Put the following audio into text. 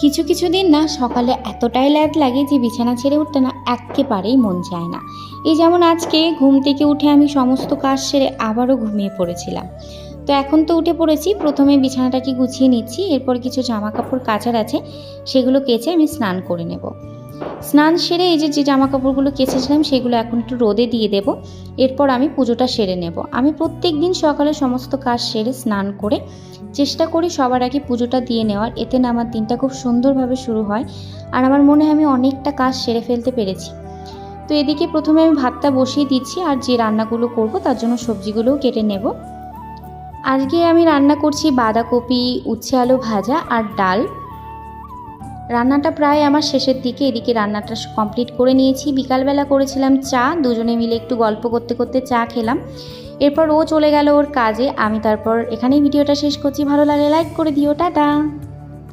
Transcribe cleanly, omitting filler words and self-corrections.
কিছু কিছু দিন না সকালে এতটাই ল্যাদ লাগে যে বিছানা ছেড়ে উঠতে না এক্কেবারেই মন চায় না। এই যেমন আজকে ঘুম থেকে উঠে আমি সমস্ত কাজ সেরে আবারও ঘুমিয়ে পড়েছিলাম। তো এখন তো উঠে পড়েছি, প্রথমে বিছানাটাকে গুছিয়ে নিচ্ছি, এরপর কিছু জামা কাপড় কাচার আছে, সেগুলো কেচে আমি স্নান করে নেব। স্নান সেরে এই যে যে জামা কাপড়গুলো কেচেছিলাম সেগুলো এখন একটু রোদে দিয়ে দেব। এরপর আমি পুজোটা সেরে নেব। আমি প্রত্যেক দিন সকালে সমস্ত কাজ সেরে স্নান করে চেষ্টা করি সবার আগে পুজোটা দিয়ে নেওয়ার, এতে না আমার দিনটা খুব সুন্দরভাবে শুরু হয়। আর আমার মনে হয় আমি অনেকটা কাজ সেরে ফেলতে পেরেছি। তো এদিকে প্রথমে আমি ভাতটা বসিয়ে দিচ্ছি, আর যে রান্নাগুলো করব তার জন্য সবজিগুলোও কেটে নেব। আজকে আমি রান্না করছি বাঁধাকপি, উচ্ছে আলু ভাজা আর ডাল। রান্নাটা প্রায় আমার শেষের দিকে, এদিকে রান্নাটা কমপ্লিট করে নিয়েছি। বিকালবেলা করেছিলাম চা, দুজনে মিলে একটু গল্প করতে করতে চা খেলাম। এরপর ও চলে গেল ওর কাজে, আমি তারপর এখানেই ভিডিওটা শেষ করছি। ভালো লাগলে লাইক করে দিও, টাটা।